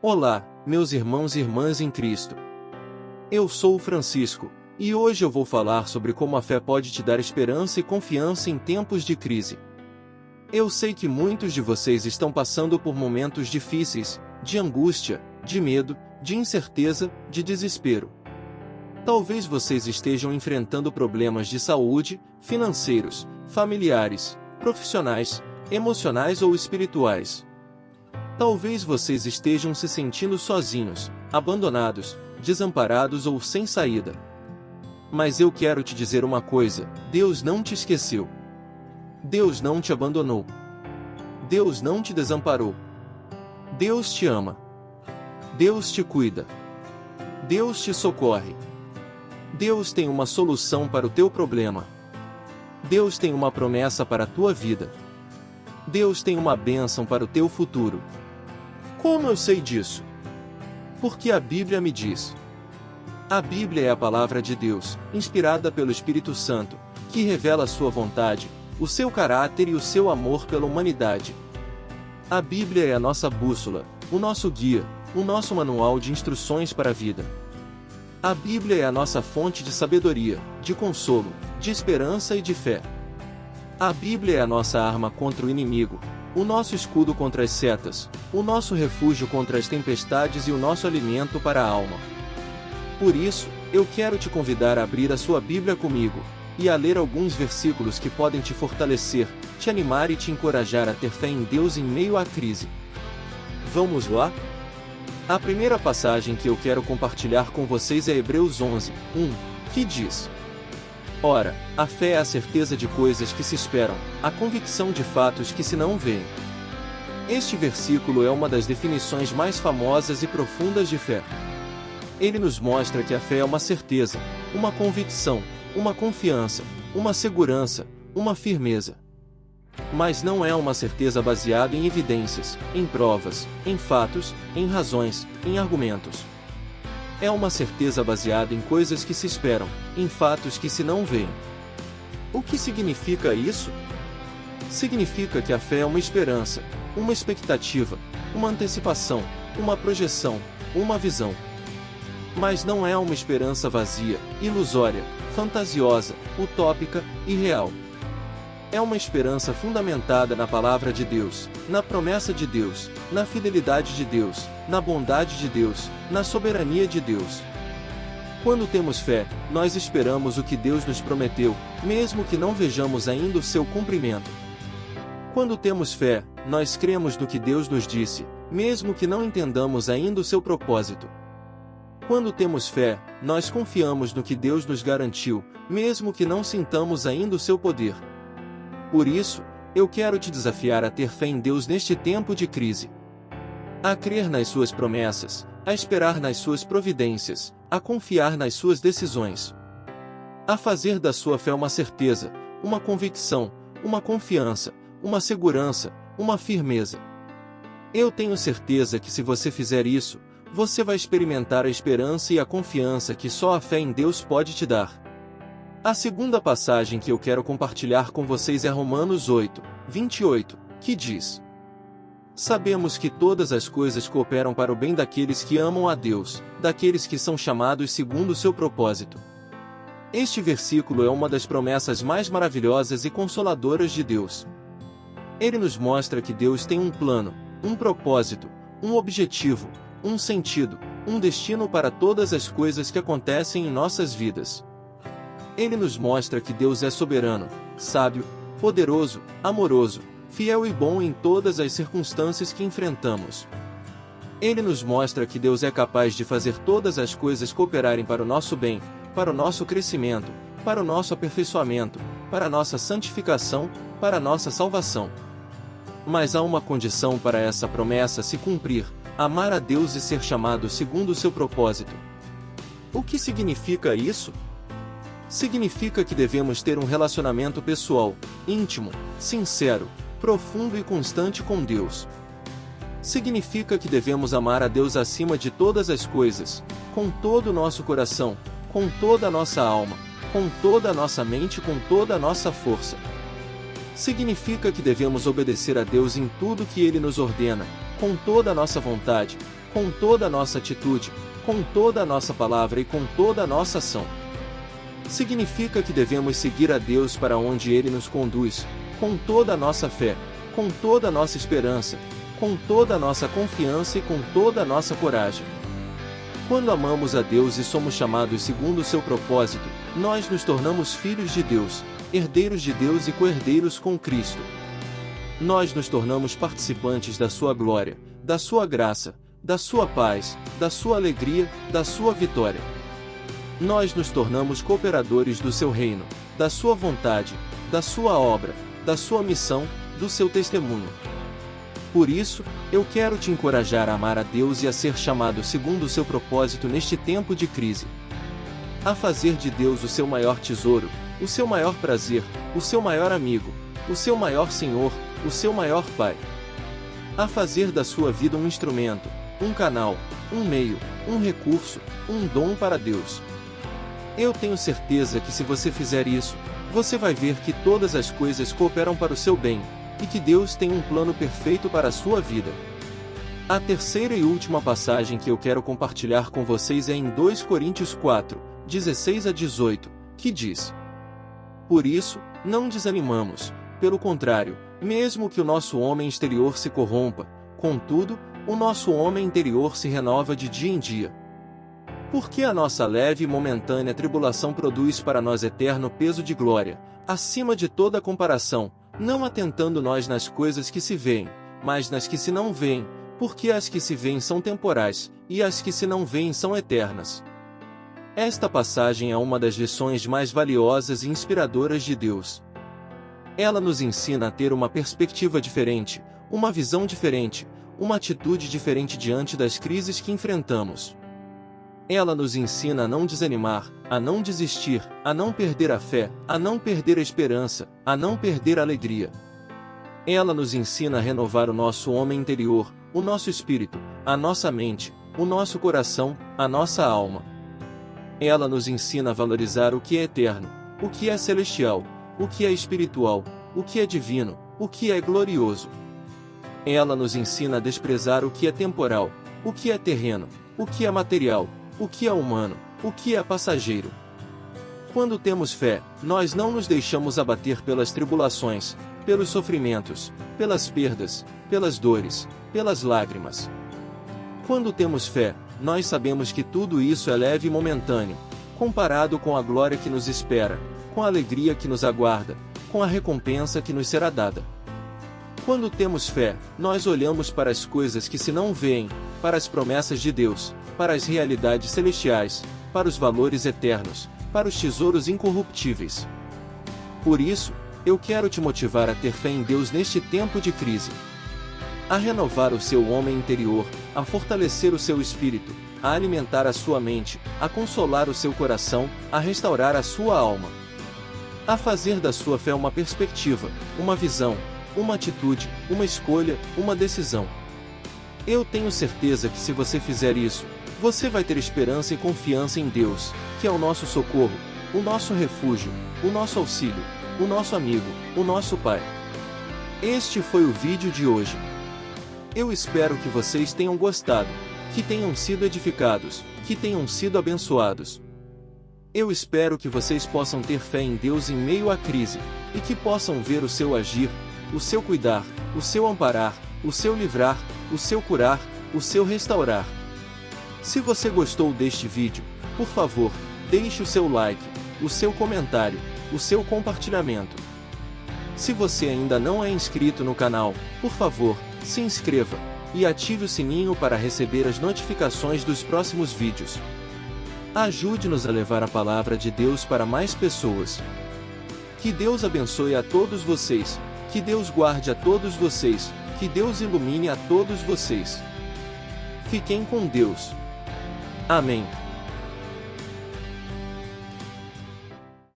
Olá, meus irmãos e irmãs em Cristo. Eu sou o Francisco, e hoje eu vou falar sobre como a fé pode te dar esperança e confiança em tempos de crise. Eu sei que muitos de vocês estão passando por momentos difíceis, de angústia, de medo, de incerteza, de desespero. Talvez vocês estejam enfrentando problemas de saúde, financeiros, familiares, profissionais, emocionais ou espirituais. Talvez vocês estejam se sentindo sozinhos, abandonados, desamparados ou sem saída. Mas eu quero te dizer uma coisa: Deus não te esqueceu. Deus não te abandonou. Deus não te desamparou. Deus te ama. Deus te cuida. Deus te socorre. Deus tem uma solução para o teu problema. Deus tem uma promessa para a tua vida. Deus tem uma bênção para o teu futuro. Como eu sei disso? Porque a Bíblia me diz. A Bíblia é a palavra de Deus, inspirada pelo Espírito Santo, que revela a sua vontade, o seu caráter e o seu amor pela humanidade. A Bíblia é a nossa bússola, o nosso guia, o nosso manual de instruções para a vida. A Bíblia é a nossa fonte de sabedoria, de consolo, de esperança e de fé. A Bíblia é a nossa arma contra o inimigo, o nosso escudo contra as setas, o nosso refúgio contra as tempestades e o nosso alimento para a alma. Por isso, eu quero te convidar a abrir a sua Bíblia comigo, e a ler alguns versículos que podem te fortalecer, te animar e te encorajar a ter fé em Deus em meio à crise. Vamos lá? A primeira passagem que eu quero compartilhar com vocês é Hebreus 11, 1, que diz: Ora, a fé é a certeza de coisas que se esperam, a convicção de fatos que se não veem. Este versículo é uma das definições mais famosas e profundas de fé. Ele nos mostra que a fé é uma certeza, uma convicção, uma confiança, uma segurança, uma firmeza. Mas não é uma certeza baseada em evidências, em provas, em fatos, em razões, em argumentos. É uma certeza baseada em coisas que se esperam, em fatos que se não veem. O que significa isso? Significa que a fé é uma esperança, uma expectativa, uma antecipação, uma projeção, uma visão. Mas não é uma esperança vazia, ilusória, fantasiosa, utópica, irreal. É uma esperança fundamentada na palavra de Deus, na promessa de Deus, na fidelidade de Deus, na bondade de Deus, na soberania de Deus. Quando temos fé, nós esperamos o que Deus nos prometeu, mesmo que não vejamos ainda o seu cumprimento. Quando temos fé, nós cremos no que Deus nos disse, mesmo que não entendamos ainda o seu propósito. Quando temos fé, nós confiamos no que Deus nos garantiu, mesmo que não sintamos ainda o seu poder. Por isso, eu quero te desafiar a ter fé em Deus neste tempo de crise. A crer nas suas promessas, a esperar nas suas providências, a confiar nas suas decisões. A fazer da sua fé uma certeza, uma convicção, uma confiança, uma segurança, uma firmeza. Eu tenho certeza que se você fizer isso, você vai experimentar a esperança e a confiança que só a fé em Deus pode te dar. A segunda passagem que eu quero compartilhar com vocês é Romanos 8, 28, que diz: Sabemos que todas as coisas cooperam para o bem daqueles que amam a Deus, daqueles que são chamados segundo o seu propósito. Este versículo é uma das promessas mais maravilhosas e consoladoras de Deus. Ele nos mostra que Deus tem um plano, um propósito, um objetivo, um sentido, um destino para todas as coisas que acontecem em nossas vidas. Ele nos mostra que Deus é soberano, sábio, poderoso, amoroso, fiel e bom em todas as circunstâncias que enfrentamos. Ele nos mostra que Deus é capaz de fazer todas as coisas cooperarem para o nosso bem, para o nosso crescimento, para o nosso aperfeiçoamento, para a nossa santificação, para a nossa salvação. Mas há uma condição para essa promessa se cumprir: amar a Deus e ser chamado segundo o seu propósito. O que significa isso? Significa que devemos ter um relacionamento pessoal, íntimo, sincero, profundo e constante com Deus. Significa que devemos amar a Deus acima de todas as coisas, com todo o nosso coração, com toda a nossa alma, com toda a nossa mente e com toda a nossa força. Significa que devemos obedecer a Deus em tudo que Ele nos ordena, com toda a nossa vontade, com toda a nossa atitude, com toda a nossa palavra e com toda a nossa ação. Significa que devemos seguir a Deus para onde Ele nos conduz, com toda a nossa fé, com toda a nossa esperança, com toda a nossa confiança e com toda a nossa coragem. Quando amamos a Deus e somos chamados segundo o seu propósito, nós nos tornamos filhos de Deus, herdeiros de Deus e co-herdeiros com Cristo. Nós nos tornamos participantes da sua glória, da sua graça, da sua paz, da sua alegria, da sua vitória. Nós nos tornamos cooperadores do seu reino, da sua vontade, da sua obra, da sua missão, do seu testemunho. Por isso, eu quero te encorajar a amar a Deus e a ser chamado segundo o seu propósito neste tempo de crise. A fazer de Deus o seu maior tesouro, o seu maior prazer, o seu maior amigo, o seu maior Senhor, o seu maior Pai. A fazer da sua vida um instrumento, um canal, um meio, um recurso, um dom para Deus. Eu tenho certeza que se você fizer isso, você vai ver que todas as coisas cooperam para o seu bem, e que Deus tem um plano perfeito para a sua vida. A terceira e última passagem que eu quero compartilhar com vocês é em 2 Coríntios 4, 16 a 18, que diz: Por isso, não desanimamos, pelo contrário, mesmo que o nosso homem exterior se corrompa, contudo, o nosso homem interior se renova de dia em dia. Porque a nossa leve e momentânea tribulação produz para nós eterno peso de glória, acima de toda comparação, não atentando nós nas coisas que se veem, mas nas que se não veem, porque as que se veem são temporais, e as que se não veem são eternas. Esta passagem é uma das lições mais valiosas e inspiradoras de Deus. Ela nos ensina a ter uma perspectiva diferente, uma visão diferente, uma atitude diferente diante das crises que enfrentamos. Ela nos ensina a não desanimar, a não desistir, a não perder a fé, a não perder a esperança, a não perder a alegria. Ela nos ensina a renovar o nosso homem interior, o nosso espírito, a nossa mente, o nosso coração, a nossa alma. Ela nos ensina a valorizar o que é eterno, o que é celestial, o que é espiritual, o que é divino, o que é glorioso. Ela nos ensina a desprezar o que é temporal, o que é terreno, o que é material, o que é humano, o que é passageiro. Quando temos fé, nós não nos deixamos abater pelas tribulações, pelos sofrimentos, pelas perdas, pelas dores, pelas lágrimas. Quando temos fé, nós sabemos que tudo isso é leve e momentâneo, comparado com a glória que nos espera, com a alegria que nos aguarda, com a recompensa que nos será dada. Quando temos fé, nós olhamos para as coisas que se não veem, para as promessas de Deus, para as realidades celestiais, para os valores eternos, para os tesouros incorruptíveis. Por isso, eu quero te motivar a ter fé em Deus neste tempo de crise. A renovar o seu homem interior, a fortalecer o seu espírito, a alimentar a sua mente, a consolar o seu coração, a restaurar a sua alma. A fazer da sua fé uma perspectiva, uma visão, uma atitude, uma escolha, uma decisão. Eu tenho certeza que se você fizer isso, você vai ter esperança e confiança em Deus, que é o nosso socorro, o nosso refúgio, o nosso auxílio, o nosso amigo, o nosso Pai. Este foi o vídeo de hoje. Eu espero que vocês tenham gostado, que tenham sido edificados, que tenham sido abençoados. Eu espero que vocês possam ter fé em Deus em meio à crise, e que possam ver o seu agir, o seu cuidar, o seu amparar, o seu livrar, o seu curar, o seu restaurar. Se você gostou deste vídeo, por favor, deixe o seu like, o seu comentário, o seu compartilhamento. Se você ainda não é inscrito no canal, por favor, se inscreva e ative o sininho para receber as notificações dos próximos vídeos. Ajude-nos a levar a palavra de Deus para mais pessoas. Que Deus abençoe a todos vocês, que Deus guarde a todos vocês, que Deus ilumine a todos vocês. Fiquem com Deus. Amém.